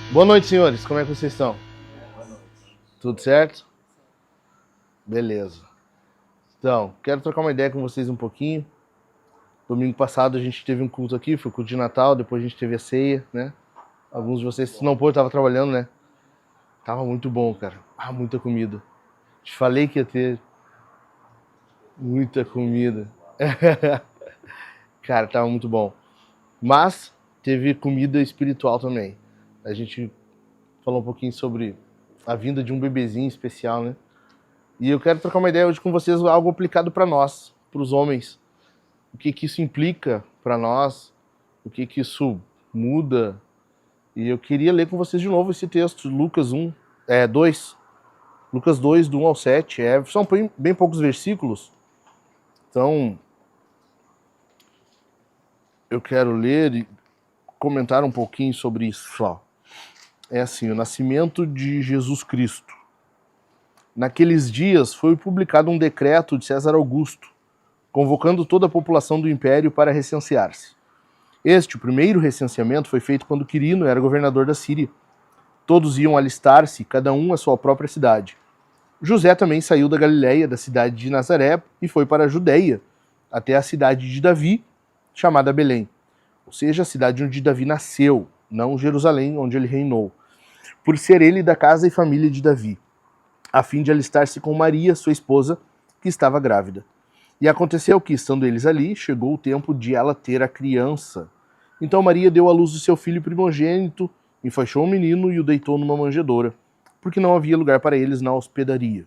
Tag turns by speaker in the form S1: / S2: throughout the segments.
S1: Boa noite, senhores. Como é que vocês estão? Tudo certo? Beleza. Então, quero trocar uma ideia com vocês um pouquinho. Domingo passado a gente teve um culto aqui, foi o culto de Natal, depois a gente teve a ceia, né? Alguns de vocês, se não pôde, estavam trabalhando, né? Tava muito bom, cara. Muita comida. Te falei que ia ter muita comida. Cara, tava muito bom. Mas teve comida espiritual também. A gente falou um pouquinho sobre a vinda de um bebezinho especial, né? E eu quero trocar uma ideia hoje com vocês, algo aplicado para nós, para os homens. O que isso implica para nós, o que isso muda. E eu queria ler com vocês de novo esse texto, Lucas 2. Lucas 2, do 1 ao 7. São bem poucos versículos. Então, eu quero ler e comentar um pouquinho sobre isso. Ó. É assim, o nascimento de Jesus Cristo. Naqueles dias foi publicado um decreto de César Augusto, convocando toda a população do império para recensear-se. O primeiro recenseamento, foi feito quando Quirino era governador da Síria. Todos iam alistar-se, cada um à sua própria cidade. José também saiu da Galiléia, da cidade de Nazaré, e foi para a Judeia, até a cidade de Davi, chamada Belém. Ou seja, a cidade onde Davi nasceu, não Jerusalém, onde ele reinou. Por ser ele da casa e família de Davi, a fim de alistar-se com Maria, sua esposa, que estava grávida. E aconteceu que, estando eles ali, chegou o tempo de ela ter a criança. Então Maria deu à luz o seu filho primogênito, enfaixou o menino e o deitou numa manjedoura, porque não havia lugar para eles na hospedaria.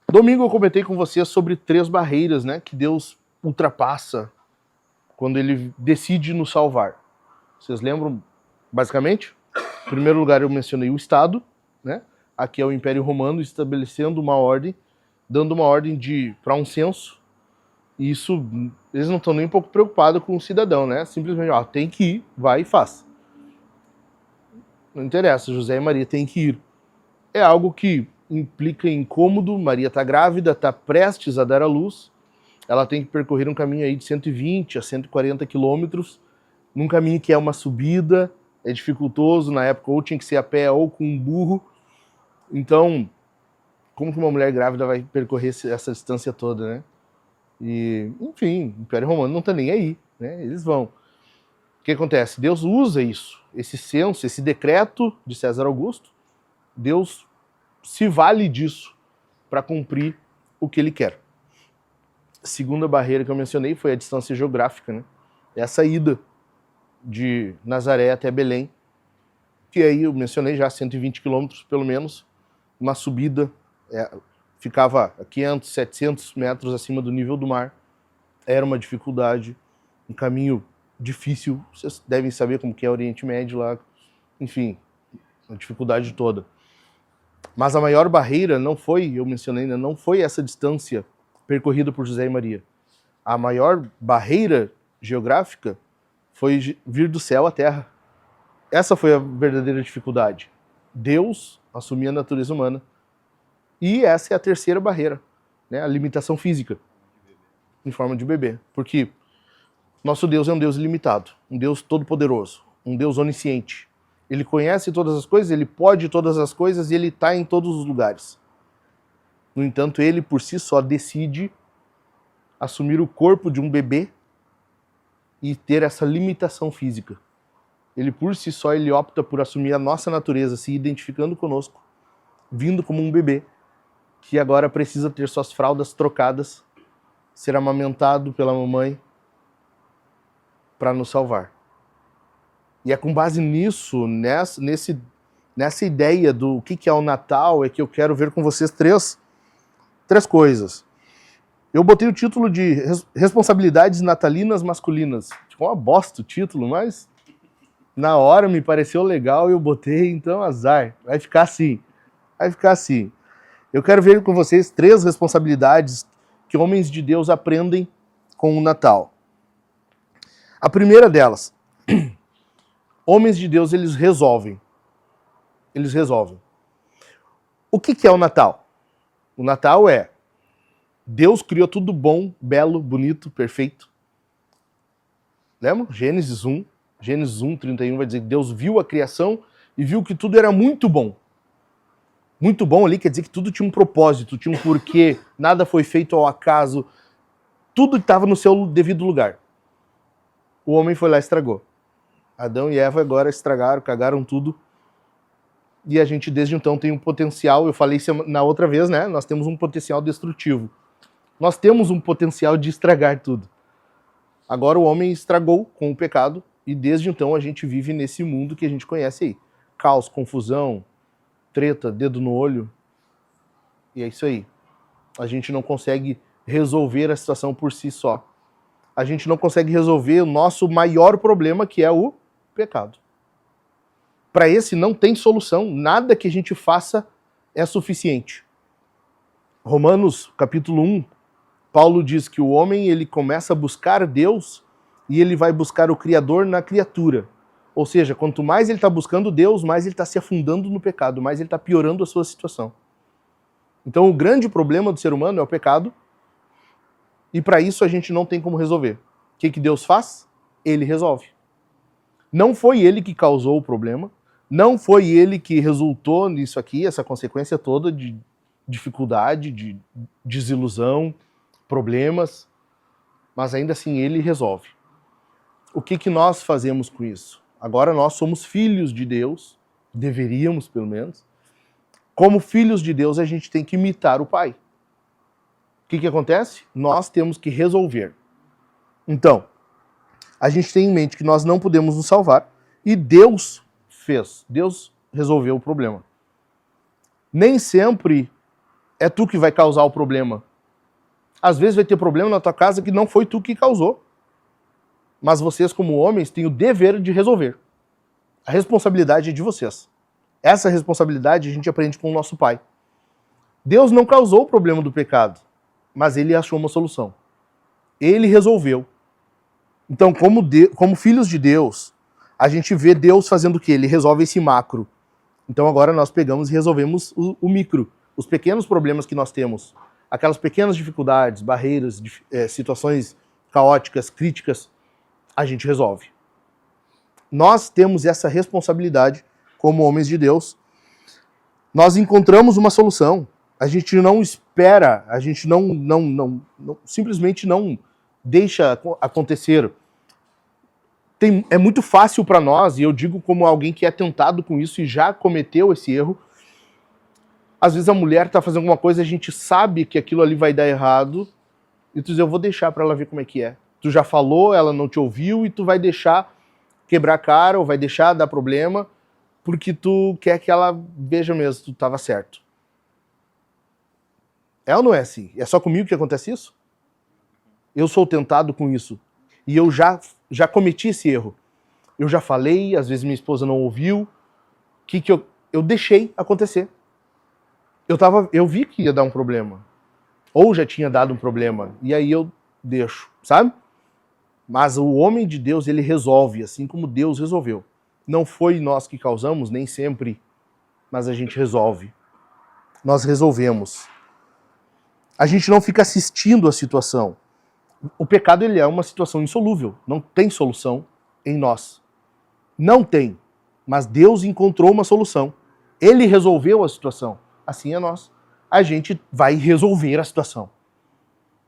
S1: Domingo eu comentei com vocês sobre 3 barreiras, né, que Deus ultrapassa quando ele decide nos salvar. Vocês lembram, basicamente? Em primeiro lugar eu mencionei o Estado, né? Aqui é o Império Romano estabelecendo uma ordem, dando uma ordem para um censo. E isso, eles não estão nem um pouco preocupados com o cidadão, né? Simplesmente, tem que ir, vai e faz. Não interessa, José e Maria têm que ir. É algo que implica incômodo. Maria está grávida, está prestes a dar à luz. Ela tem que percorrer um caminho aí de 120 a 140 quilômetros, num caminho que é uma subida, é dificultoso. Na época ou tinha que ser a pé ou com um burro. Então, como que uma mulher grávida vai percorrer essa distância toda, né? E, enfim, o Império Romano não está nem aí, né? Eles vão. O que acontece? Deus usa isso, esse censo, esse decreto de César Augusto. Deus se vale disso para cumprir o que ele quer. A segunda barreira que eu mencionei foi a distância geográfica, né? É a saída de Nazaré até Belém, que aí eu mencionei já 120 quilômetros pelo menos, uma subida, ficava a 500, 700 metros acima do nível do mar. Era uma dificuldade, um caminho difícil. Vocês devem saber como que é o Oriente Médio lá. Enfim, a dificuldade toda. Mas a maior barreira não foi, eu mencionei ainda, não foi essa distância percorrida por José e Maria. A maior barreira geográfica foi vir do céu à terra. Essa foi a verdadeira dificuldade. Deus assumir a natureza humana. E essa é a terceira barreira, né? A limitação física, em forma de bebê. Porque nosso Deus é um Deus ilimitado, um Deus todo-poderoso, um Deus onisciente. Ele conhece todas as coisas, ele pode todas as coisas e ele está em todos os lugares. No entanto, ele por si só decide assumir o corpo de um bebê e ter essa limitação física. Ele por si só ele opta por assumir a nossa natureza, se identificando conosco, vindo como um bebê, que agora precisa ter suas fraldas trocadas, ser amamentado pela mamãe para nos salvar. E é com base nisso, nessa ideia do que é o Natal, é que eu quero ver com vocês três coisas. Eu botei o título de Responsabilidades Natalinas Masculinas. Ficou uma bosta o título, mas na hora me pareceu legal e eu botei, então azar. Vai ficar assim. Eu quero ver com vocês 3 responsabilidades que homens de Deus aprendem com o Natal. A primeira delas, homens de Deus, eles resolvem. O que é o Natal? O Natal é Deus criou tudo bom, belo, bonito, perfeito. Lembra? Gênesis 1. Gênesis 1:31 vai dizer que Deus viu a criação e viu que tudo era muito bom. Muito bom ali quer dizer que tudo tinha um propósito, tinha um porquê, nada foi feito ao acaso, tudo estava no seu devido lugar. O homem foi lá e estragou. Adão e Eva agora estragaram, cagaram tudo. E a gente desde então tem um potencial, eu falei na outra vez, né? Nós temos um potencial destrutivo. Nós temos um potencial de estragar tudo. Agora o homem estragou com o pecado e desde então a gente vive nesse mundo que a gente conhece aí. Caos, confusão, treta, dedo no olho. E é isso aí. A gente não consegue resolver a situação por si só. A gente não consegue resolver o nosso maior problema, que é o pecado. Para esse não tem solução, nada que a gente faça é suficiente. Romanos capítulo 1, Paulo diz que o homem ele começa a buscar Deus e ele vai buscar o Criador na criatura. Ou seja, quanto mais ele está buscando Deus, mais ele está se afundando no pecado, mais ele está piorando a sua situação. Então o grande problema do ser humano é o pecado e para isso a gente não tem como resolver. O que Deus faz? Ele resolve. Não foi ele que causou o problema, não foi ele que resultou nisso aqui, essa consequência toda de dificuldade, de desilusão, problemas, mas ainda assim ele resolve. O que nós fazemos com isso? Agora nós somos filhos de Deus, deveríamos pelo menos. Como filhos de Deus a gente tem que imitar o Pai. O que acontece? Nós temos que resolver. Então, a gente tem em mente que nós não podemos nos salvar e Deus fez. Deus resolveu o problema. Nem sempre é tu que vai causar o problema. Às vezes vai ter problema na tua casa que não foi tu que causou. Mas vocês, como homens, têm o dever de resolver. A responsabilidade é de vocês. Essa responsabilidade a gente aprende com o nosso Pai. Deus não causou o problema do pecado, mas ele achou uma solução. Ele resolveu. Então, como filhos de Deus, a gente vê Deus fazendo o quê? Ele resolve esse macro. Então agora nós pegamos e resolvemos o micro, os pequenos problemas que nós temos. Aquelas pequenas dificuldades, barreiras, situações caóticas, críticas, a gente resolve. Nós temos essa responsabilidade como homens de Deus. Nós encontramos uma solução. A gente não espera, a gente simplesmente não deixa acontecer. É muito fácil para nós, e eu digo como alguém que é tentado com isso e já cometeu esse erro. Às vezes a mulher está fazendo alguma coisa, a gente sabe que aquilo ali vai dar errado, e tu diz, eu vou deixar para ela ver como é que é. Tu já falou, ela não te ouviu, e tu vai deixar quebrar a cara, ou vai deixar dar problema, porque tu quer que ela veja mesmo se tu estava certo. É ou não é assim? É só comigo que acontece isso? Eu sou tentado com isso. E eu já cometi esse erro. Eu já falei, às vezes minha esposa não ouviu. Eu deixei acontecer. Eu vi que ia dar um problema. Ou já tinha dado um problema. E aí eu deixo, sabe? Mas o homem de Deus, ele resolve, assim como Deus resolveu. Não foi nós que causamos, nem sempre, mas a gente resolve. Nós resolvemos. A gente não fica assistindo a situação. O pecado ele é uma situação insolúvel, não tem solução em nós. Não tem, mas Deus encontrou uma solução. Ele resolveu a situação, assim é nós. A gente vai resolver a situação.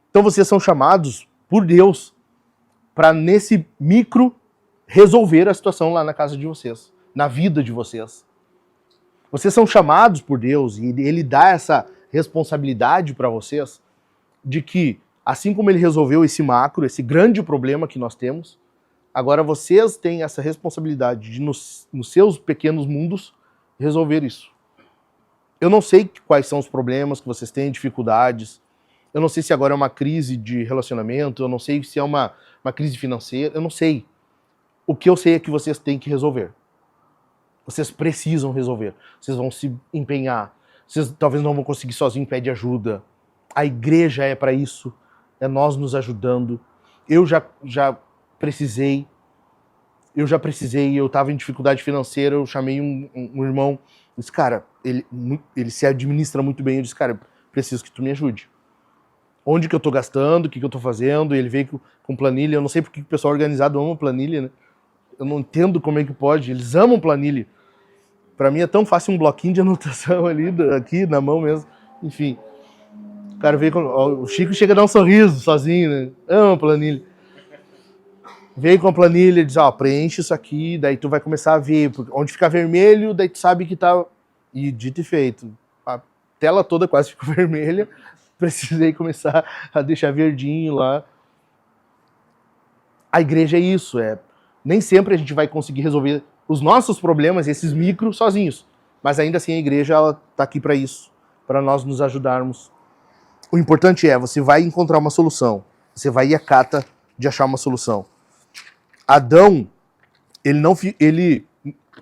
S1: Então vocês são chamados por Deus para nesse micro resolver a situação lá na casa de vocês, na vida de vocês. Vocês são chamados por Deus e Ele dá essa responsabilidade para vocês de que assim como ele resolveu esse macro, esse grande problema que nós temos, agora vocês têm essa responsabilidade de, nos seus pequenos mundos, resolver isso. Eu não sei quais são os problemas que vocês têm, dificuldades. Eu não sei se agora é uma crise de relacionamento, eu não sei se é uma crise financeira, eu não sei. O que eu sei é que vocês têm que resolver. Vocês precisam resolver. Vocês vão se empenhar. Vocês talvez não vão conseguir sozinho, pede ajuda. A igreja é para isso. É nós nos ajudando. Eu já precisei. Eu estava em dificuldade financeira, eu chamei um irmão, disse, cara, ele se administra muito bem, eu disse, cara, preciso que tu me ajude. Onde que eu tô gastando, o que eu tô fazendo, ele veio com planilha, eu não sei porque o pessoal organizado ama planilha, né? Eu não entendo como é que pode. Eles amam planilha. Para mim é tão fácil um bloquinho de anotação ali, aqui na mão mesmo. Enfim. O cara veio com... O Chico chega a dar um sorriso sozinho, né? Ama planilha. Veio com a planilha e diz, preenche isso aqui, daí tu vai começar a ver. Onde fica vermelho, daí tu sabe que tá... E dito e feito. A tela toda quase ficou vermelha. Precisei começar a deixar verdinho lá. A igreja é isso, nem sempre a gente vai conseguir resolver os nossos problemas, esses micros, sozinhos. Mas ainda assim a igreja está aqui para isso, para nós nos ajudarmos. O importante você vai encontrar uma solução. Você vai ir à cata de achar uma solução. Adão, ele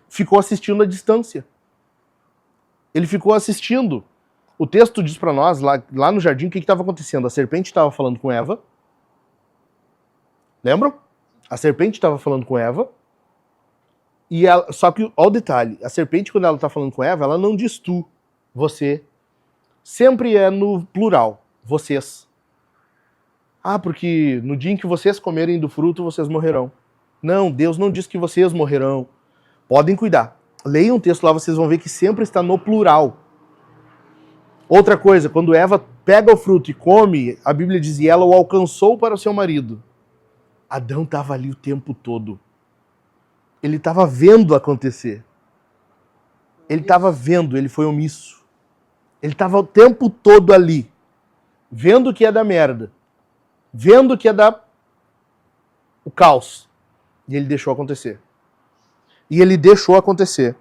S1: ficou assistindo à distância. Ele ficou assistindo. O texto diz para nós, lá no jardim, o que estava acontecendo? A serpente estava falando com Eva. Lembram? A serpente estava falando com Eva. Só que, olha o detalhe, a serpente, quando ela está falando com Eva, ela não diz tu, você. Sempre é no plural, vocês. Porque no dia em que vocês comerem do fruto, vocês morrerão. Não, Deus não diz que vocês morrerão. Podem cuidar. Leiam o texto lá, vocês vão ver que sempre está no plural. Outra coisa, quando Eva pega o fruto e come, a Bíblia diz, e ela o alcançou para o seu marido. Adão estava ali o tempo todo. Ele estava vendo acontecer. Ele estava vendo, ele foi omisso. Ele estava o tempo todo ali, vendo que ia dar merda. Vendo que ia dar o caos. E ele deixou acontecer. E ele deixou acontecer.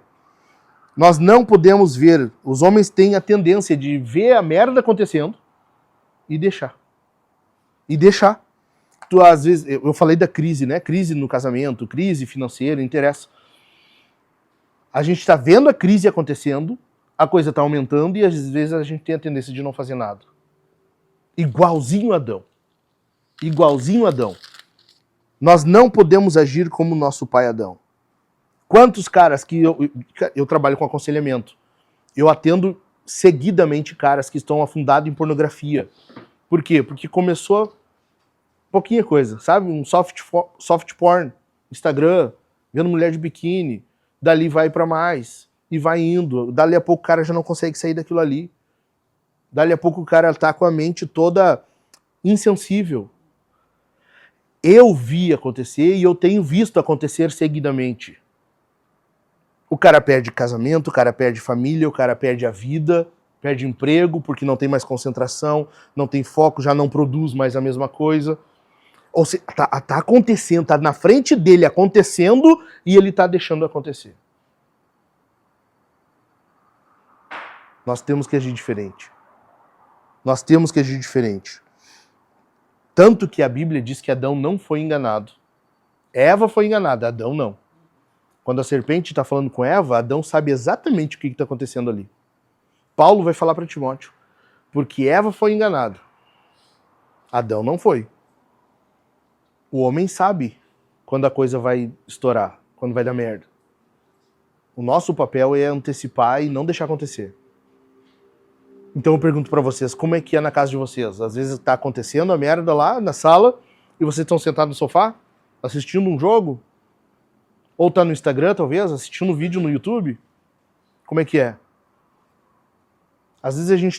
S1: Nós não podemos ver, os homens têm a tendência de ver a merda acontecendo e deixar. E deixar. Às vezes, eu falei da crise, né? Crise no casamento, crise financeira, interessa. A gente está vendo a crise acontecendo, a coisa está aumentando e às vezes a gente tem a tendência de não fazer nada. Igualzinho Adão. Igualzinho Adão. Nós não podemos agir como nosso pai Adão. Quantos caras que eu trabalho com aconselhamento, eu atendo seguidamente caras que estão afundados em pornografia. Por quê? Porque começou pouquinha coisa, sabe? Um soft porn, Instagram, vendo mulher de biquíni, dali vai pra mais, e vai indo. Dali a pouco o cara já não consegue sair daquilo ali. Dali a pouco o cara tá com a mente toda insensível. Eu vi acontecer e eu tenho visto acontecer seguidamente. O cara perde casamento, o cara perde família, o cara perde a vida, perde emprego porque não tem mais concentração, não tem foco, já não produz mais a mesma coisa. Ou seja, tá acontecendo, tá na frente dele acontecendo e ele tá deixando acontecer. Nós temos que agir diferente. Nós temos que agir diferente. Tanto que a Bíblia diz que Adão não foi enganado. Eva foi enganada, Adão não. Quando a serpente está falando com Eva, Adão sabe exatamente o que está acontecendo ali. Paulo vai falar para Timóteo, porque Eva foi enganada. Adão não foi. O homem sabe quando a coisa vai estourar, quando vai dar merda. O nosso papel é antecipar e não deixar acontecer. Então eu pergunto para vocês, como é que é na casa de vocês? Às vezes está acontecendo a merda lá na sala e vocês estão sentados no sofá, assistindo um jogo, ou tá no Instagram talvez, assistindo um vídeo no YouTube. Como é que é? Às vezes a gente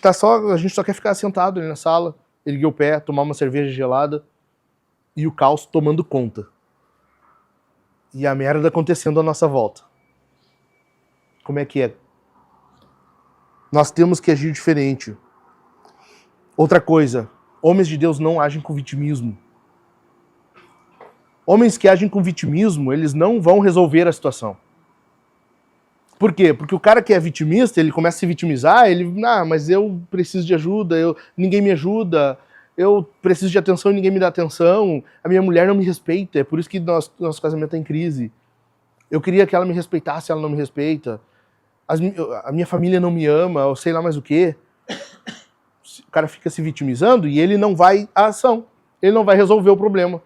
S1: só quer ficar sentado ali na sala, erguer o pé, tomar uma cerveja gelada e o caos tomando conta. E a merda acontecendo à nossa volta. Como é que é? Nós temos que agir diferente. Outra coisa, homens de Deus não agem com vitimismo. Homens que agem com vitimismo, eles não vão resolver a situação. Por quê? Porque o cara que é vitimista, ele começa a se vitimizar, mas eu preciso de ajuda, ninguém me ajuda, eu preciso de atenção e ninguém me dá atenção, a minha mulher não me respeita, é por isso que nosso casamento está em crise. Eu queria que ela me respeitasse, ela não me respeita. A minha família não me ama, ou sei lá mais o quê. O cara fica se vitimizando e ele não vai à ação. Ele não vai resolver o problema.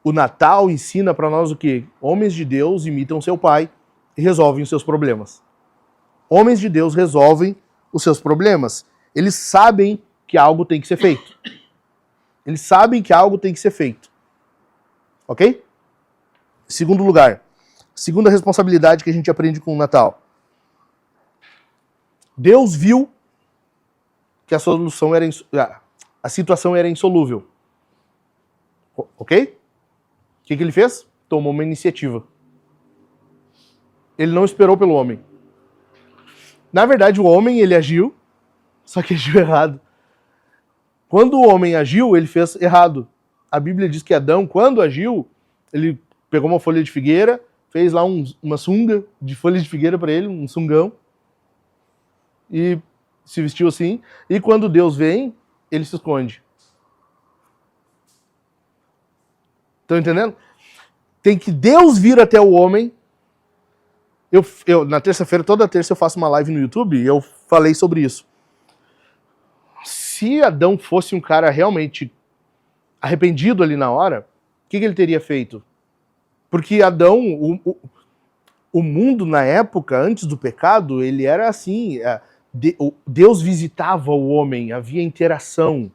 S1: O Natal ensina para nós o quê? Homens de Deus imitam seu pai e resolvem os seus problemas. Homens de Deus resolvem os seus problemas. Eles sabem que algo tem que ser feito. Eles sabem que algo tem que ser feito. Ok? Segundo lugar, segunda responsabilidade que a gente aprende com o Natal. Deus viu que a solução era a situação era insolúvel. Ok? O que ele fez? Tomou uma iniciativa. Ele não esperou pelo homem. Na verdade, o homem, ele agiu, só que agiu errado. Quando o homem agiu, ele fez errado. A Bíblia diz que Adão, quando agiu, ele pegou uma folha de figueira, fez lá uma sunga de folha de figueira para ele, um sungão, e se vestiu assim. E quando Deus vem, ele se esconde. Estão entendendo? Tem que Deus vir até o homem. Eu na terça-feira, toda terça, eu faço uma live no YouTube e eu falei sobre isso. Se Adão fosse um cara realmente arrependido ali na hora, o que ele teria feito? Porque Adão, o mundo na época, antes do pecado, ele era assim, Deus visitava o homem, havia interação,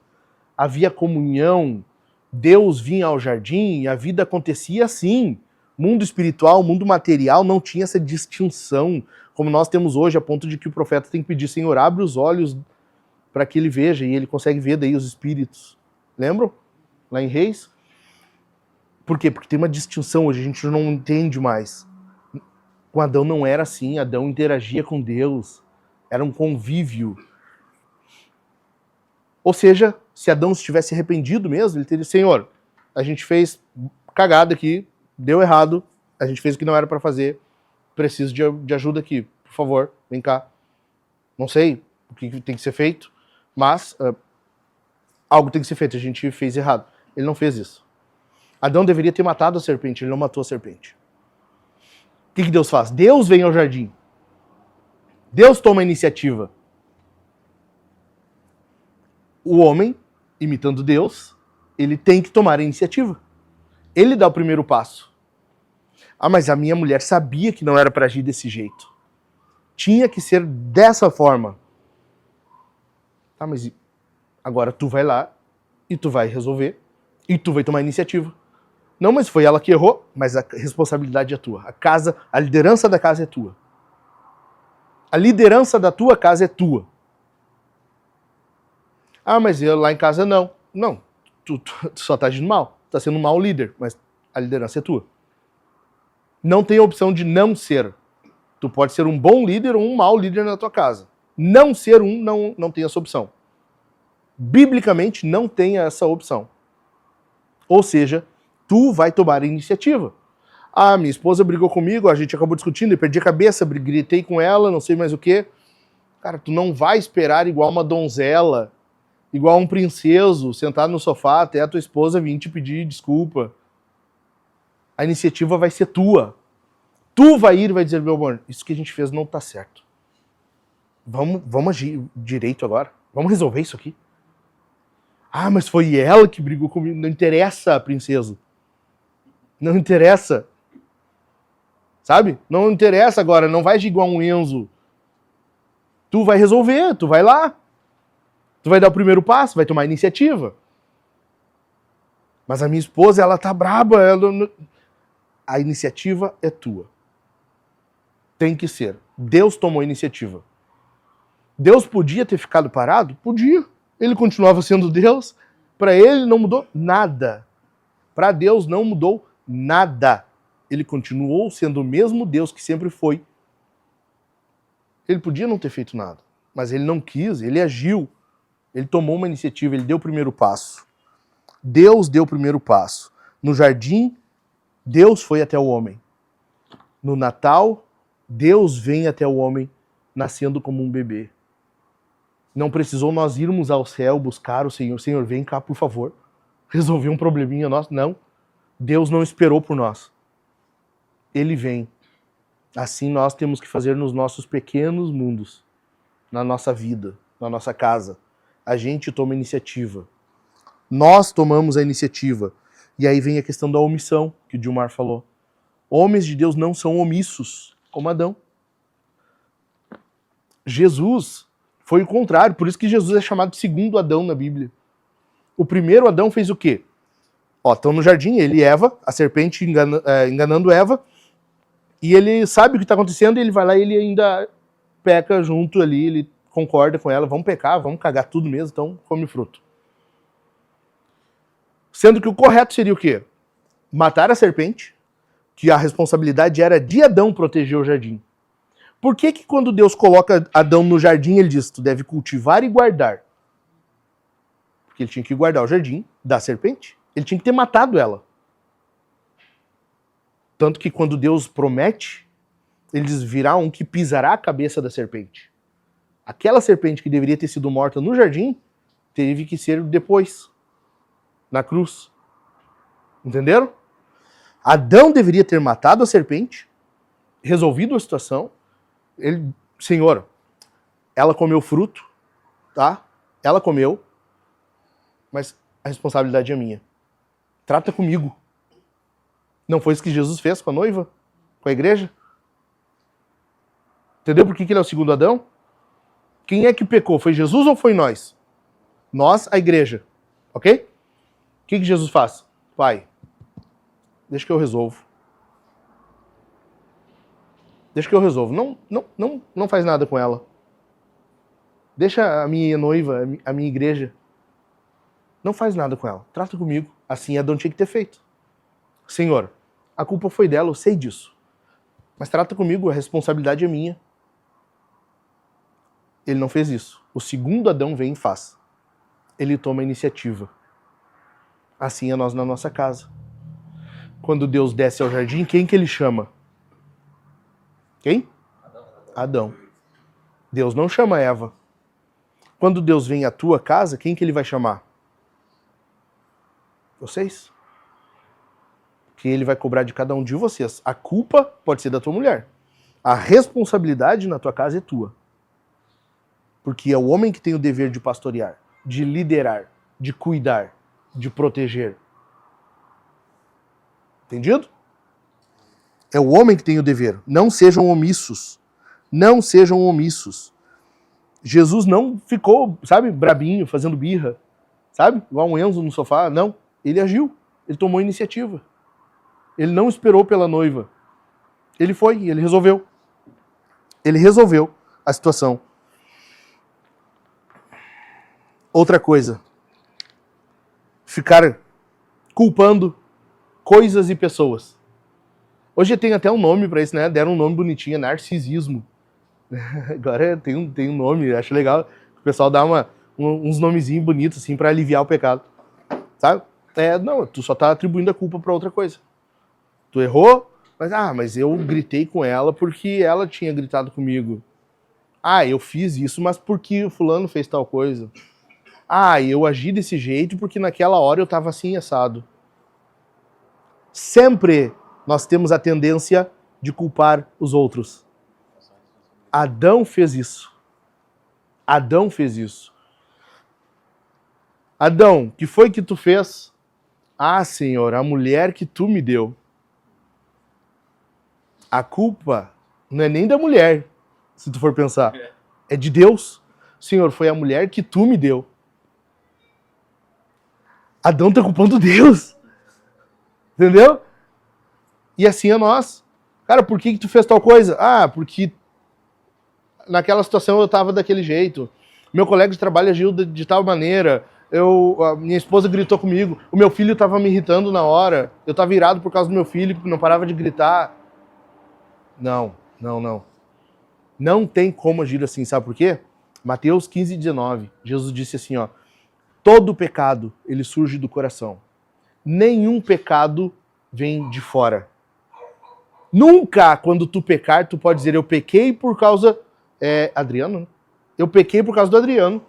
S1: havia comunhão, Deus vinha ao jardim e a vida acontecia assim. Mundo espiritual, mundo material não tinha essa distinção, como nós temos hoje, a ponto de que o profeta tem que pedir, Senhor, abre os olhos para que ele veja, e ele consegue ver daí os espíritos. Lembram? Lá em Reis? Por quê? Porque tem uma distinção hoje, a gente não entende mais. Com Adão não era assim, Adão interagia com Deus, era um convívio. Ou seja, se Adão estivesse arrependido mesmo, ele teria, Senhor, a gente fez cagada aqui, deu errado, a gente fez o que não era para fazer, preciso de ajuda aqui, por favor, vem cá. Não sei o que tem que ser feito, mas algo tem que ser feito, a gente fez errado. Ele não fez isso. Adão deveria ter matado a serpente, ele não matou a serpente. O que Deus faz? Deus vem ao jardim. Deus toma a iniciativa. O homem, imitando Deus, ele tem que tomar a iniciativa. Ele dá o primeiro passo. Ah, mas a minha mulher sabia que não era para agir desse jeito. Tinha que ser dessa forma. Tá, mas agora tu vai lá e tu vai resolver e tu vai tomar a iniciativa. Não, mas foi ela que errou, mas a responsabilidade é tua. A liderança da casa é tua. A liderança da tua casa é tua. Ah, mas eu lá em casa não. Não, tu só tá agindo mal. Tá sendo um mau líder, mas a liderança é tua. Não tem opção de não ser. Tu pode ser um bom líder ou um mau líder na tua casa. Não ser não tem essa opção. Biblicamente não tem essa opção. Ou seja, tu vai tomar a iniciativa. Ah, minha esposa brigou comigo, a gente acabou discutindo, eu perdi a cabeça, gritei com ela, não sei mais o quê. Cara, tu não vai esperar igual uma donzela, igual um princeso, sentado no sofá até a tua esposa vir te pedir desculpa. A iniciativa vai ser tua. Tu vai ir e vai dizer, meu amor, isso que a gente fez não tá certo. Vamos agir direito agora. Vamos resolver isso aqui. Ah, mas foi ela que brigou comigo. Não interessa, princesa. Não interessa. Sabe? Não interessa agora. Não vai agir igual um Enzo. Tu vai resolver. Tu vai lá. Tu vai dar o primeiro passo. Vai tomar a iniciativa. Mas a minha esposa, ela tá braba. A iniciativa é tua. Tem que ser. Deus tomou a iniciativa. Deus podia ter ficado parado? Podia. Ele continuava sendo Deus. Para ele não mudou nada. Para Deus não mudou nada. Ele continuou sendo o mesmo Deus que sempre foi. Ele podia não ter feito nada. Mas ele não quis, ele agiu. Ele tomou uma iniciativa, ele deu o primeiro passo. Deus deu o primeiro passo. No jardim, Deus foi até o homem. No Natal, Deus vem até o homem nascendo como um bebê. Não precisou nós irmos ao céu buscar o Senhor. Senhor, vem cá, por favor. Resolver um probleminha nosso. Não. Deus não esperou por nós. Ele vem. Assim nós temos que fazer nos nossos pequenos mundos, na nossa vida, na nossa casa. A gente toma iniciativa. Nós tomamos a iniciativa. E aí vem a questão da omissão, que o Dilmar falou. Homens de Deus não são omissos, como Adão. Jesus foi o contrário, por isso que Jesus é chamado de segundo Adão na Bíblia. O primeiro Adão fez o quê? Ó, estão no jardim, ele e Eva, a serpente enganando Eva, e ele sabe o que está acontecendo, e ele vai lá e ele ainda peca junto ali, ele concorda com ela, vamos pecar, vamos cagar tudo mesmo, então come fruto. Sendo que o correto seria o quê? Matar a serpente, que a responsabilidade era de Adão proteger o jardim. Por que que quando Deus coloca Adão no jardim, ele diz, tu deve cultivar e guardar? Porque ele tinha que guardar o jardim da serpente. Ele tinha que ter matado ela. Tanto que quando Deus promete, ele diz, virá um que pisará a cabeça da serpente. Aquela serpente que deveria ter sido morta no jardim, teve que ser depois, na cruz. Entenderam? Adão deveria ter matado a serpente, resolvido a situação. Ele, Senhor, ela comeu fruto, tá? Ela comeu, mas a responsabilidade é minha. Trata comigo. Não foi isso que Jesus fez com a noiva? Com a igreja? Entendeu por que ele é o segundo Adão? Quem é que pecou? Foi Jesus ou foi nós? Nós, a igreja. Ok? O que Jesus faz? Pai, deixa que eu resolvo. Deixa que eu resolvo. Não faz nada com ela. Deixa a minha noiva, a minha igreja. Não faz nada com ela. Trata comigo. Assim Adão tinha que ter feito. Senhor, a culpa foi dela, eu sei disso. Mas trata comigo, a responsabilidade é minha. Ele não fez isso. O segundo Adão vem e faz. Ele toma a iniciativa. Assim é nós na nossa casa. Quando Deus desce ao jardim, quem que ele chama? Quem? Adão. Deus não chama Eva. Quando Deus vem à tua casa, quem que ele vai chamar? Vocês. Que ele vai cobrar de cada um de vocês. A culpa pode ser da tua mulher. A responsabilidade na tua casa é tua. Porque é o homem que tem o dever de pastorear, de liderar, de cuidar, de proteger. Entendido? É o homem que tem o dever. Não sejam omissos. Não sejam omissos. Jesus não ficou, sabe, brabinho, fazendo birra. Sabe? Igual um Enzo no sofá. Não. Ele agiu. Ele tomou iniciativa. Ele não esperou pela noiva. Ele foi e ele resolveu. Ele resolveu a situação. Outra coisa. Ficar culpando coisas e pessoas. Hoje tem até um nome para isso, né? Deram um nome bonitinho, narcisismo. Agora tem um nome, acho legal. O pessoal dá uns nomezinhos bonitos assim para aliviar o pecado. Sabe? Não, tu só tá atribuindo a culpa para outra coisa. Tu errou, mas eu gritei com ela porque ela tinha gritado comigo. Eu fiz isso, mas porque o fulano fez tal coisa. Eu agi desse jeito porque naquela hora eu tava assim assado. Sempre nós temos a tendência de culpar os outros. Adão fez isso. Adão fez isso. Adão, que foi que tu fez? Senhor, a mulher que tu me deu. A culpa não é nem da mulher, se tu for pensar. É de Deus. Senhor, foi a mulher que tu me deu. Adão tá culpando Deus. Entendeu? E assim é nós. Cara, por que tu fez tal coisa? Porque naquela situação eu tava daquele jeito. Meu colega de trabalho agiu de tal maneira. Minha esposa gritou comigo. O meu filho tava me irritando na hora. Eu tava irado por causa do meu filho, que não parava de gritar. Não. Não tem como agir assim, sabe por quê? Mateus 15:19. Jesus disse assim, ó. Todo pecado, ele surge do coração. Nenhum pecado vem de fora. Nunca, quando tu pecar, tu pode dizer, eu pequei por causa... Adriano, né? Eu pequei por causa do Adriano.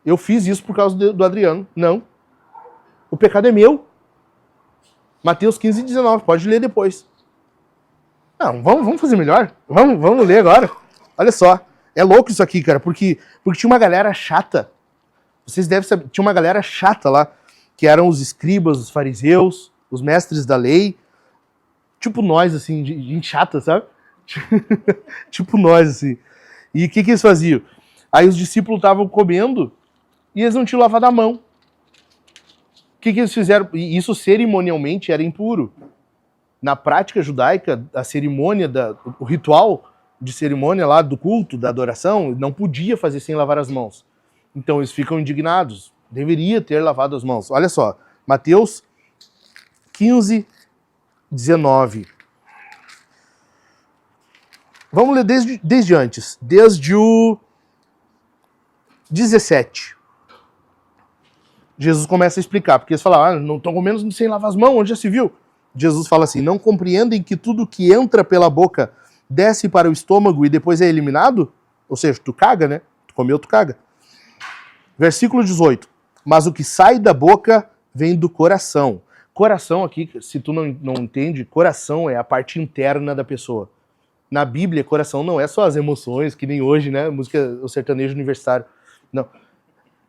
S1: Eu fiz isso por causa do Adriano. Não. O pecado é meu. Mateus 15:19. Pode ler depois. Não, vamos fazer melhor. Vamos ler agora. Olha só. É louco isso aqui, cara. Porque tinha uma galera chata. Vocês devem saber. Tinha uma galera chata lá. Que eram os escribas, os fariseus, os mestres da lei. Tipo nós, assim, de gente chata, sabe? Tipo nós, assim. E o que eles faziam? Aí os discípulos estavam comendo e eles não tinham lavado a mão. O que eles fizeram? E isso cerimonialmente era impuro. Na prática judaica, a cerimônia, o ritual de cerimônia lá do culto, da adoração, não podia fazer sem lavar as mãos. Então eles ficam indignados. Deveria ter lavado as mãos. Olha só, Mateus 15, 19. Vamos ler desde antes. Desde o 17. Jesus começa a explicar, porque eles falaram, não estão comendo sem lavar as mãos, onde já se viu? Jesus fala assim, não compreendem que tudo que entra pela boca desce para o estômago e depois é eliminado? Ou seja, tu caga, né? Tu comeu, tu caga. Versículo 18. Mas o que sai da boca vem do coração. Coração aqui, se tu não entende, coração é a parte interna da pessoa. Na Bíblia, coração não é só as emoções, que nem hoje, né? Música, o sertanejo universitário. Não.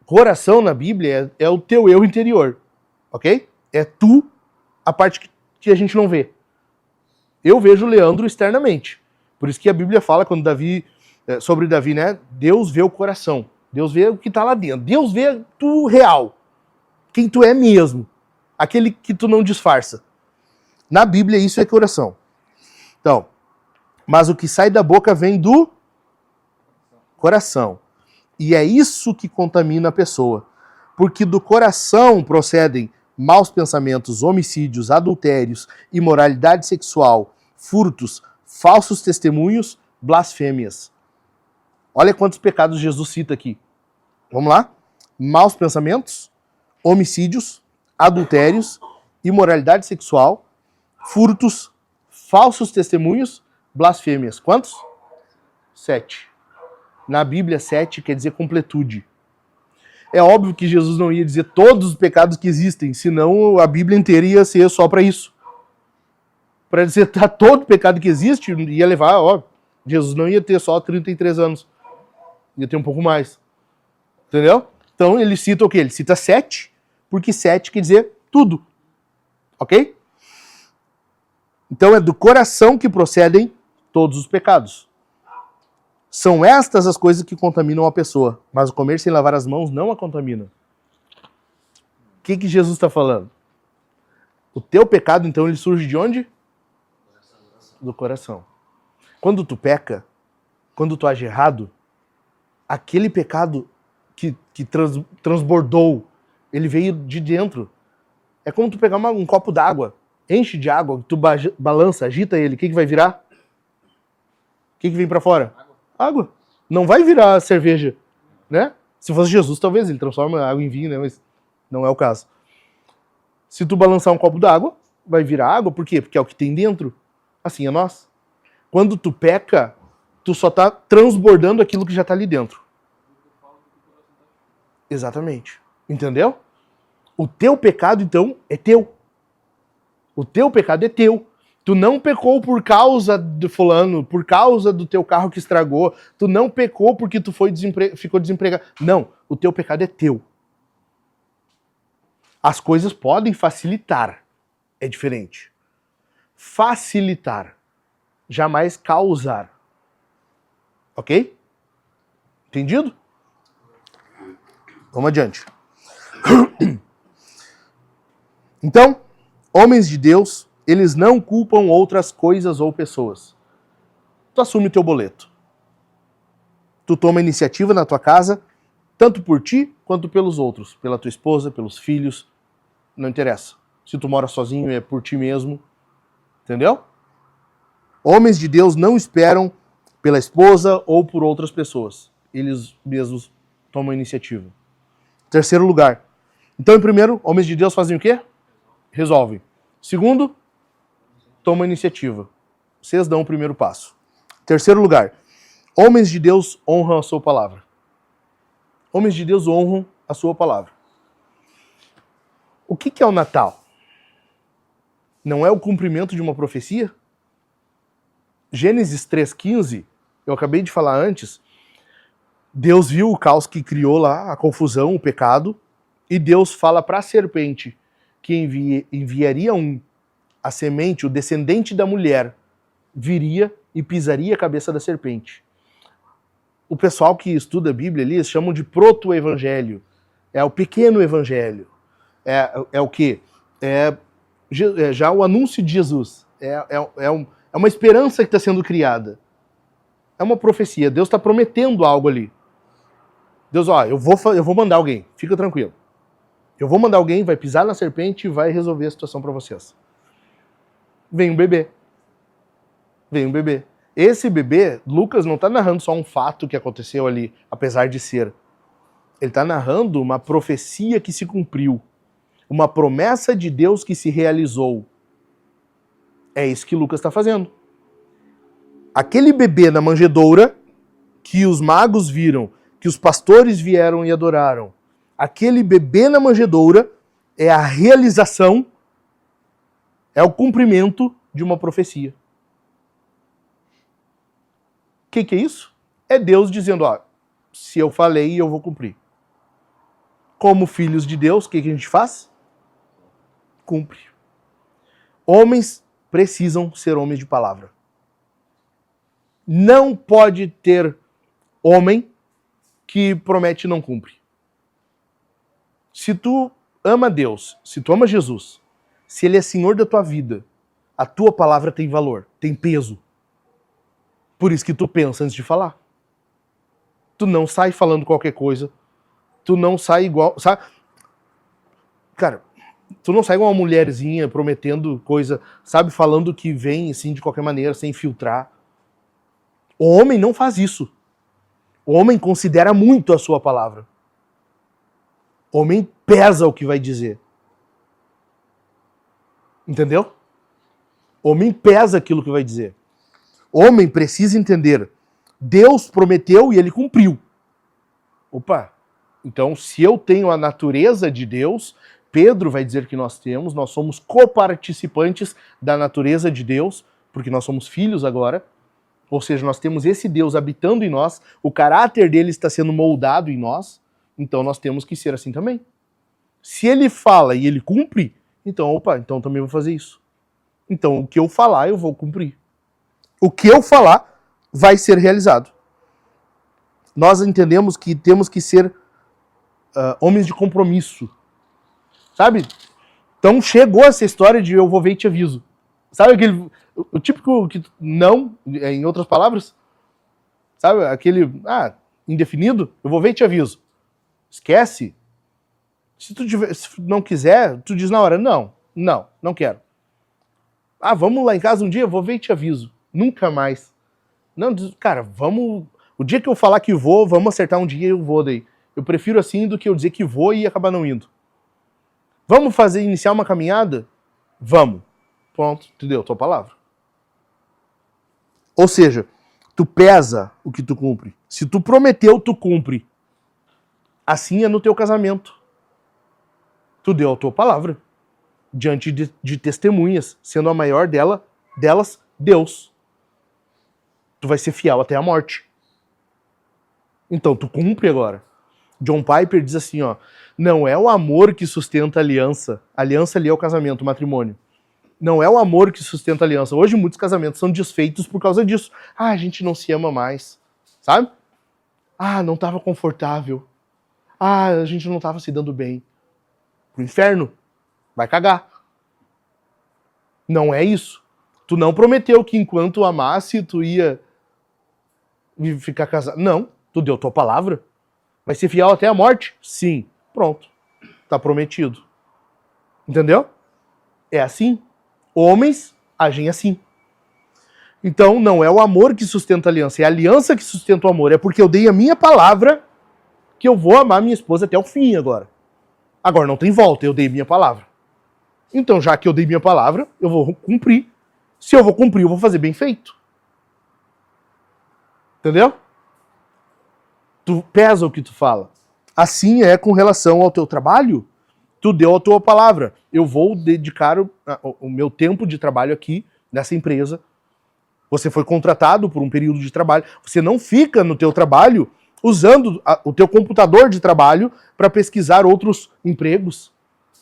S1: Coração na Bíblia é o teu eu interior, ok? É tu, a parte que a gente não vê. Eu vejo o Leandro externamente. Por isso que a Bíblia fala, quando sobre Davi, né? Deus vê o coração. Deus vê o que está lá dentro. Deus vê tu real. Quem tu é mesmo. Aquele que tu não disfarça. Na Bíblia, isso é coração. Então, mas o que sai da boca vem do coração. E é isso que contamina a pessoa. Porque do coração procedem maus pensamentos, homicídios, adultérios, imoralidade sexual, furtos, falsos testemunhos, blasfêmias. Olha quantos pecados Jesus cita aqui. Vamos lá? Maus pensamentos, homicídios, adultérios, imoralidade sexual, furtos, falsos testemunhos, blasfêmias. Quantos? 7. Na Bíblia, 7 quer dizer completude. É óbvio que Jesus não ia dizer todos os pecados que existem, senão a Bíblia inteira ia ser só para isso. Para dizer todo pecado que existe, ia levar, Jesus não ia ter só 33 anos. Ia ter um pouco mais. Entendeu? Então ele cita o quê? Ele cita 7, porque 7 quer dizer tudo. Ok? Então é do coração que procedem todos os pecados. São estas as coisas que contaminam a pessoa, mas o comer sem lavar as mãos não a contamina. O que Jesus está falando? O teu pecado, então, ele surge de onde? Do coração. Quando tu peca, quando tu age errado, aquele pecado que transbordou, ele veio de dentro. É como tu pegar um copo d'água, enche de água, tu balança, agita ele, o que vai virar? O que vem para fora? Água. Não vai virar cerveja, né? Se fosse Jesus, talvez ele transforma a água em vinho, né? Mas não é o caso. Se tu balançar um copo d'água, vai virar água. Por quê? Porque é o que tem dentro. Assim é nós. Quando tu peca, tu só tá transbordando aquilo que já tá ali dentro. Exatamente. Entendeu? O teu pecado, então, é teu. O teu pecado é teu. Tu não pecou por causa de fulano, por causa do teu carro que estragou. Tu não pecou porque tu ficou desempregado. Não, o teu pecado é teu. As coisas podem facilitar. É diferente. Facilitar. Jamais causar. Ok? Entendido? Vamos adiante. Então, homens de Deus, eles não culpam outras coisas ou pessoas. Tu assume o teu boleto. Tu toma iniciativa na tua casa, tanto por ti quanto pelos outros. Pela tua esposa, pelos filhos, não interessa. Se tu mora sozinho, é por ti mesmo. Entendeu? Homens de Deus não esperam pela esposa ou por outras pessoas. Eles mesmos tomam iniciativa. Terceiro lugar. Então, em primeiro, homens de Deus fazem o quê? Resolvem. Segundo, toma iniciativa. Vocês dão o primeiro passo. Terceiro lugar, homens de Deus honram a sua palavra. Homens de Deus honram a sua palavra. O que é o Natal? Não é o cumprimento de uma profecia? Gênesis 3,15, eu acabei de falar antes, Deus viu o caos que criou lá, a confusão, o pecado, e Deus fala para a serpente que enviaria a semente, o descendente da mulher, viria e pisaria a cabeça da serpente. O pessoal que estuda a Bíblia ali, eles chamam de proto-evangelho. É o pequeno evangelho. É o quê? É já o anúncio de Jesus. É uma esperança que está sendo criada. É uma profecia. Deus está prometendo algo ali. Deus, eu vou mandar alguém. Fica tranquilo. Eu vou mandar alguém, vai pisar na serpente e vai resolver a situação para vocês. Vem um bebê. Vem um bebê. Esse bebê, Lucas não está narrando só um fato que aconteceu ali, apesar de ser. Ele está narrando uma profecia que se cumpriu. Uma promessa de Deus que se realizou. É isso que Lucas está fazendo. Aquele bebê na manjedoura, que os magos viram, que os pastores vieram e adoraram, aquele bebê na manjedoura é a realização, é o cumprimento de uma profecia. O que é isso? É Deus dizendo, se eu falei, eu vou cumprir. Como filhos de Deus, o que a gente faz? Cumpre. Homens precisam ser homens de palavra. Não pode ter homem que promete e não cumpre. Se tu ama Deus, se tu ama Jesus, se Ele é Senhor da tua vida, a tua palavra tem valor, tem peso. Por isso que tu pensa antes de falar. Tu não sai falando qualquer coisa. Tu não sai igual... Sabe? Cara, tu não sai igual uma mulherzinha prometendo coisa, sabe? Falando que vem assim de qualquer maneira, sem filtrar. O homem não faz isso. O homem considera muito a sua palavra. O homem pesa o que vai dizer. Entendeu? O homem pesa aquilo que vai dizer. O homem precisa entender. Deus prometeu e Ele cumpriu. Opa, então se eu tenho a natureza de Deus, Pedro vai dizer que nós somos coparticipantes da natureza de Deus, porque nós somos filhos agora. Ou seja, nós temos esse Deus habitando em nós, o caráter dele está sendo moldado em nós, então nós temos que ser assim também. Se ele fala e ele cumpre, então também vou fazer isso. Então o que eu falar, eu vou cumprir. O que eu falar vai ser realizado. Nós entendemos que temos que ser homens de compromisso. Sabe? Então chegou essa história de eu vou ver e te aviso. Sabe aquele... O típico que não, em outras palavras, sabe? Aquele, indefinido, eu vou ver e te aviso. Esquece. Se não quiser, tu diz na hora, não quero. Vamos lá em casa um dia, eu vou ver e te aviso. Nunca mais. Não, cara, vamos... O dia que eu falar que vou, vamos acertar um dia e eu vou daí. Eu prefiro assim do que eu dizer que vou e acabar não indo. Vamos iniciar uma caminhada? Vamos. Pronto, tu deu a tua palavra. Ou seja, tu pesa o que tu cumpre. Se tu prometeu, tu cumpre. Assim é no teu casamento. Tu deu a tua palavra. Diante de testemunhas, sendo a maior delas, Deus. Tu vai ser fiel até a morte. Então, tu cumpre agora. John Piper diz assim, não é o amor que sustenta a aliança. A aliança ali é o casamento, o matrimônio. Não é o amor que sustenta a aliança. Hoje muitos casamentos são desfeitos por causa disso. A gente não se ama mais. Sabe? Não estava confortável. A gente não estava se dando bem. Pro inferno. Vai cagar. Não é isso. Tu não prometeu que enquanto amasse, tu ia ficar casado. Não. Tu deu tua palavra. Vai ser fiel até a morte? Sim. Pronto. Tá prometido. Entendeu? É assim. Homens agem assim. Então, não é o amor que sustenta a aliança, é a aliança que sustenta o amor. É porque eu dei a minha palavra que eu vou amar minha esposa até o fim agora. Agora não tem volta, eu dei minha palavra. Então, já que eu dei minha palavra, eu vou cumprir. Se eu vou cumprir, eu vou fazer bem feito. Entendeu? Tu pesa o que tu fala. Assim é com relação ao teu trabalho. Tu deu a tua palavra. Eu vou dedicar o meu tempo de trabalho aqui, nessa empresa. Você foi contratado por um período de trabalho. Você não fica no teu trabalho usando o teu computador de trabalho para pesquisar outros empregos.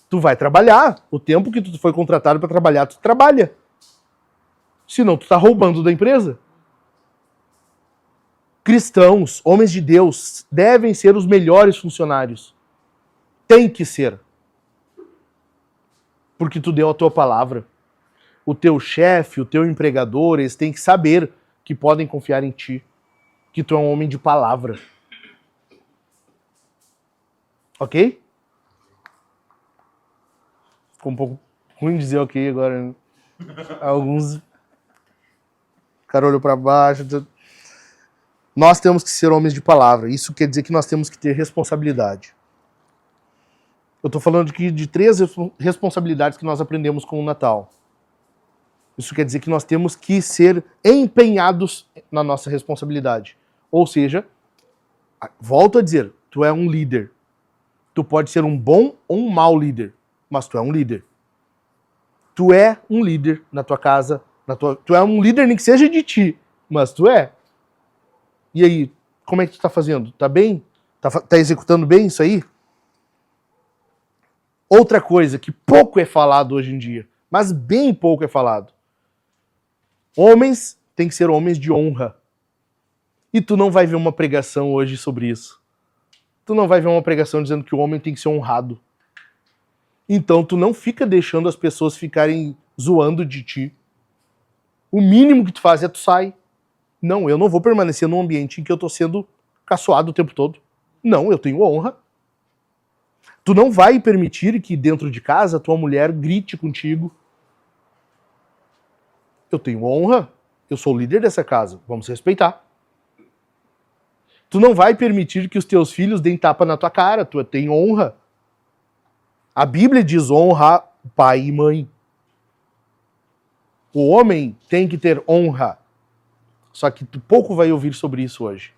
S1: Tu vai trabalhar. O tempo que tu foi contratado para trabalhar, tu trabalha. Senão tu tá roubando da empresa. Cristãos, homens de Deus, devem ser os melhores funcionários. Tem que ser. porque tu deu a tua palavra. O teu chefe, o teu empregador, eles têm que saber que podem confiar em ti, que tu é um homem de palavra. Ok? Ficou um pouco ruim dizer ok agora. Alguns... O cara olhou para baixo. Nós temos que ser homens de palavra. Isso quer dizer que nós temos que ter responsabilidade. Eu estou falando aqui de 3 responsabilidades que nós aprendemos com o Natal. Isso quer dizer que nós temos que ser empenhados na nossa responsabilidade. Ou seja, volto a dizer, tu é um líder. Tu pode ser um bom ou um mau líder, mas tu é um líder. Tu é um líder na tua casa, tu é um líder nem que seja de ti, mas tu é. E aí, como é que tu tá fazendo? Tá bem? Tá executando bem isso aí? Outra coisa que pouco é falado hoje em dia, mas bem pouco é falado. Homens têm que ser homens de honra. E tu não vai ver uma pregação hoje sobre isso. Tu não vai ver uma pregação dizendo que o homem tem que ser honrado. Então tu não fica deixando as pessoas ficarem zoando de ti. O mínimo que tu faz é tu sai. Não, eu não vou permanecer num ambiente em que eu tô sendo caçoado o tempo todo. Não, eu tenho honra. Tu não vai permitir que dentro de casa tua mulher grite contigo. Eu tenho honra, eu sou o líder dessa casa, vamos respeitar. Tu não vai permitir que os teus filhos deem tapa na tua cara, tu tem honra. A Bíblia diz honra pai e mãe. O homem tem que ter honra. Só que tu pouco vai ouvir sobre isso hoje.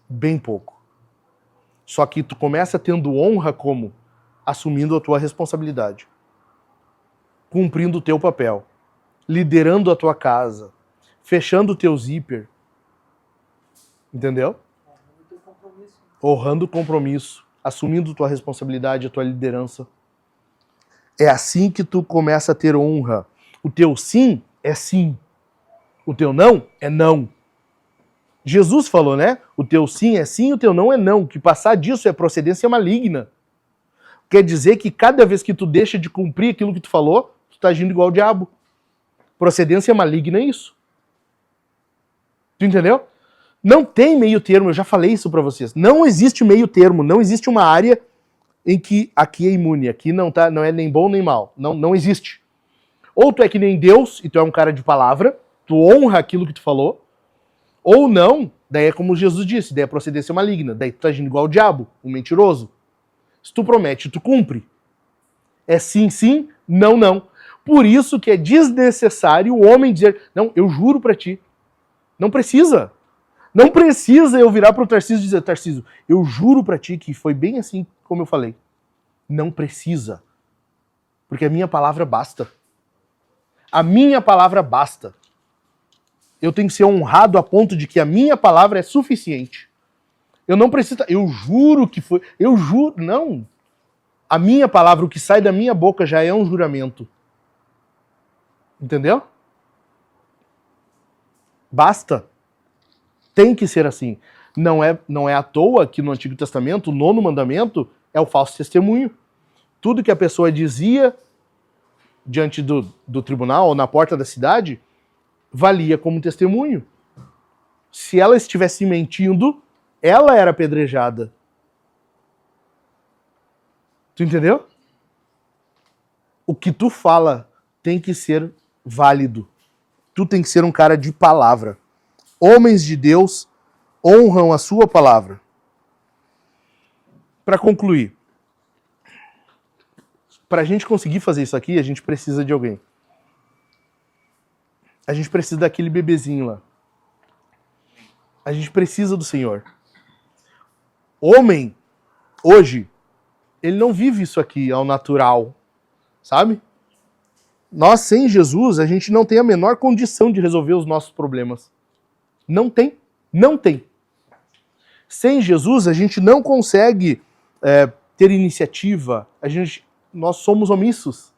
S1: Bem pouco. Só que tu começa tendo honra como? Assumindo a tua responsabilidade. Cumprindo o teu papel. Liderando a tua casa. Fechando o teu zíper. Entendeu? Honrando o compromisso. Assumindo tua responsabilidade, a tua liderança. É assim que tu começa a ter honra. O teu sim é sim. O teu não é não. Jesus falou, né? O teu sim é sim, o teu não é não. Que passar disso é procedência maligna. Quer dizer que cada vez que tu deixa de cumprir aquilo que tu falou, tu tá agindo igual o diabo. Procedência maligna é isso. Tu entendeu? Não tem meio termo, eu já falei isso pra vocês. Não existe meio termo, não existe uma área em que aqui é imune, aqui não é nem bom nem mal. Não existe. Ou tu é que nem Deus e tu é um cara de palavra, tu honra aquilo que tu falou, ou não, daí é como Jesus disse, daí é procedência maligna, daí tu tá agindo igual o diabo, um mentiroso. Se tu promete, tu cumpre. É sim, sim, não, não. Por isso que é desnecessário o homem dizer, não, eu juro pra ti. Não precisa. Não precisa eu virar pro Tarcísio e dizer, Tarcísio, eu juro pra ti que foi bem assim como eu falei. Não precisa. Porque a minha palavra basta. A minha palavra basta. Eu tenho que ser honrado a ponto de que a minha palavra é suficiente. Eu não preciso... Eu juro que foi... Eu juro... Não. A minha palavra, o que sai da minha boca já é um juramento. Entendeu? Basta. Tem que ser assim. Não é à toa que no Antigo Testamento, o 9º mandamento é o falso testemunho. Tudo que a pessoa dizia diante do tribunal ou na porta da cidade valia como testemunho. Se ela estivesse mentindo, ela era apedrejada. Tu entendeu? O que tu fala tem que ser válido. Tu tem que ser um cara de palavra. Homens de Deus honram a sua palavra. Para concluir, para a gente conseguir fazer isso aqui, a gente precisa de alguém. A gente precisa daquele bebezinho lá. A gente precisa do Senhor. Homem, hoje, ele não vive isso aqui ao natural, sabe? Nós, sem Jesus, a gente não tem a menor condição de resolver os nossos problemas. Não tem. Não tem. Sem Jesus, a gente não consegue ter iniciativa. Nós somos omissos.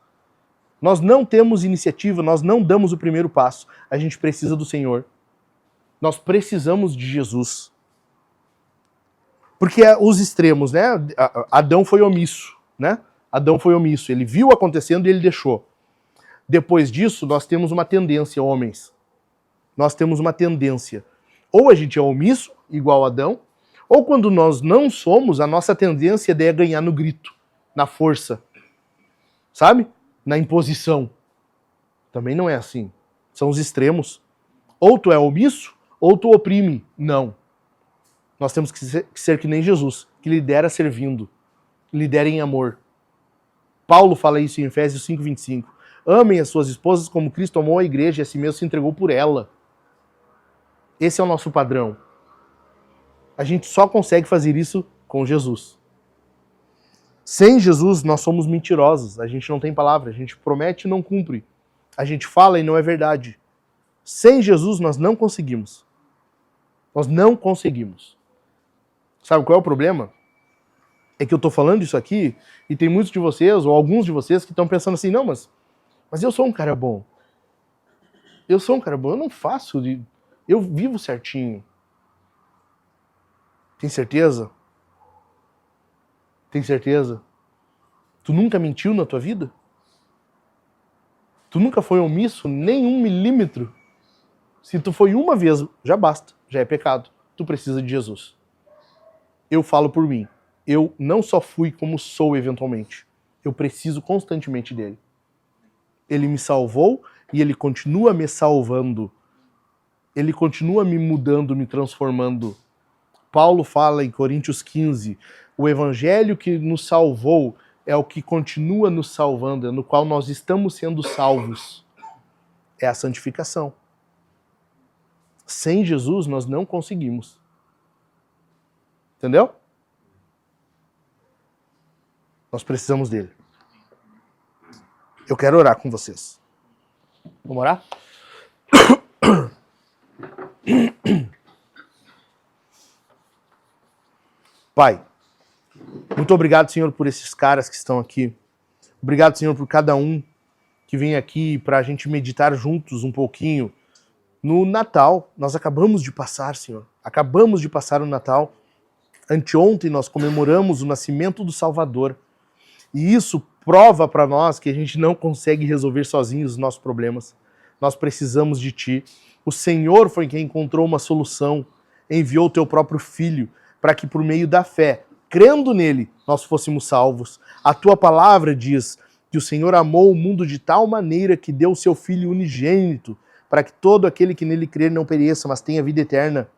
S1: Nós não temos iniciativa, nós não damos o primeiro passo. A gente precisa do Senhor. Nós precisamos de Jesus. Porque os extremos, né? Adão foi omisso, né? Adão foi omisso, ele viu acontecendo e ele deixou. Depois disso, nós temos uma tendência, homens. Nós temos uma tendência. Ou a gente é omisso, igual Adão, ou quando nós não somos, a nossa tendência é ganhar no grito, na força, sabe? Na imposição. Também não é assim. São os extremos. Ou tu é omisso, ou tu oprime. Não. Nós temos que ser que nem Jesus, que lidera servindo, lidera em amor. Paulo fala isso em Efésios 5:25. Amem as suas esposas como Cristo amou a igreja e a si mesmo se entregou por ela. Esse é o nosso padrão. A gente só consegue fazer isso com Jesus. Sem Jesus, nós somos mentirosos. A gente não tem palavra. A gente promete e não cumpre. A gente fala e não é verdade. Sem Jesus, nós não conseguimos. Nós não conseguimos. Sabe qual é o problema? É que eu tô falando isso aqui e tem muitos de vocês, ou alguns de vocês, que estão pensando assim, não, mas eu sou um cara bom. Eu sou um cara bom, eu não faço, eu vivo certinho. Tem certeza? Tem certeza? Tu nunca mentiu na tua vida? Tu nunca foi omisso nem 1 milímetro? Se tu foi uma vez, já basta, já é pecado. Tu precisa de Jesus. Eu falo por mim. Eu não só fui como sou eventualmente. Eu preciso constantemente dele. Ele me salvou e ele continua me salvando. Ele continua me mudando, me transformando. Paulo fala em Coríntios 15, o evangelho que nos salvou é o que continua nos salvando, é no qual nós estamos sendo salvos. É a santificação. Sem Jesus nós não conseguimos. Entendeu? Nós precisamos dele. Eu quero orar com vocês. Vamos orar? Pai, muito obrigado, Senhor, por esses caras que estão aqui. Obrigado, Senhor, por cada um que vem aqui para a gente meditar juntos um pouquinho. No Natal, nós acabamos de passar, Senhor. Acabamos de passar o Natal. Anteontem nós comemoramos o nascimento do Salvador. E isso prova para nós que a gente não consegue resolver sozinhos os nossos problemas. Nós precisamos de Ti. O Senhor foi quem encontrou uma solução, enviou o Teu próprio Filho para que por meio da fé, crendo nele, nós fôssemos salvos. A Tua palavra diz que o Senhor amou o mundo de tal maneira que deu o Seu Filho unigênito para que todo aquele que nele crer não pereça, mas tenha vida eterna.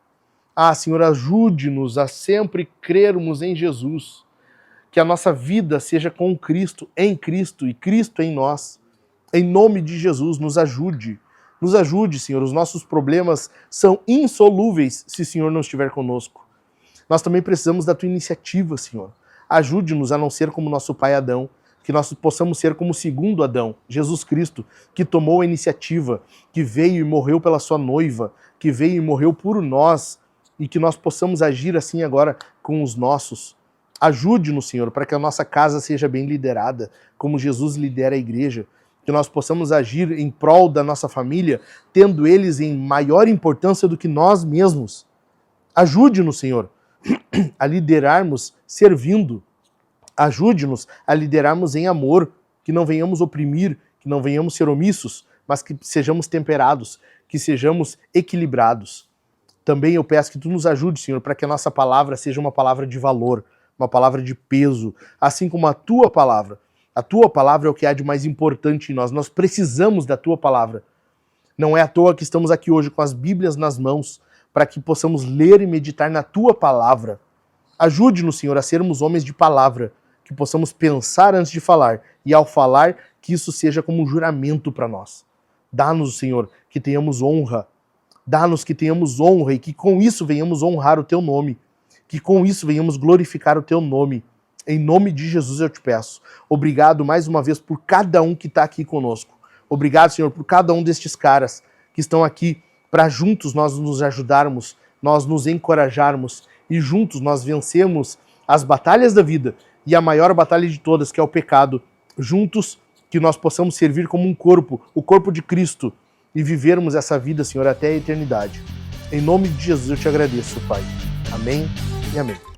S1: Ah, Senhor, ajude-nos a sempre crermos em Jesus. Que a nossa vida seja com Cristo, em Cristo e Cristo em nós. Em nome de Jesus, nos ajude. Nos ajude, Senhor. Os nossos problemas são insolúveis se o Senhor não estiver conosco. Nós também precisamos da Tua iniciativa, Senhor. Ajude-nos a não ser como nosso pai Adão, que nós possamos ser como o segundo Adão, Jesus Cristo, que tomou a iniciativa, que veio e morreu pela sua noiva, que veio e morreu por nós, e que nós possamos agir assim agora com os nossos. Ajude-nos, Senhor, para que a nossa casa seja bem liderada, como Jesus lidera a igreja, que nós possamos agir em prol da nossa família, tendo eles em maior importância do que nós mesmos. Ajude-nos, Senhor, a liderarmos servindo. Ajude-nos a liderarmos em amor, que não venhamos oprimir, que não venhamos ser omissos, mas que sejamos temperados, que sejamos equilibrados. Também eu peço que Tu nos ajude, Senhor, para que a nossa palavra seja uma palavra de valor, uma palavra de peso, assim como a Tua palavra. A Tua palavra é o que há de mais importante em nós. Nós precisamos da Tua palavra. Não é à toa que estamos aqui hoje com as Bíblias nas mãos, para que possamos ler e meditar na Tua palavra. Ajude-nos, Senhor, a sermos homens de palavra, que possamos pensar antes de falar, e ao falar, que isso seja como um juramento para nós. Dá-nos, Senhor, que tenhamos honra. Dá-nos que tenhamos honra e que com isso venhamos honrar o Teu nome. Que com isso venhamos glorificar o Teu nome. Em nome de Jesus eu Te peço. Obrigado mais uma vez por cada um que está aqui conosco. Obrigado, Senhor, por cada um destes caras que estão aqui para juntos nós nos ajudarmos, nós nos encorajarmos e juntos nós vencemos as batalhas da vida e a maior batalha de todas, que é o pecado. Juntos que nós possamos servir como um corpo, o corpo de Cristo, e vivermos essa vida, Senhor, até a eternidade. Em nome de Jesus eu Te agradeço, Pai. Amém e amém.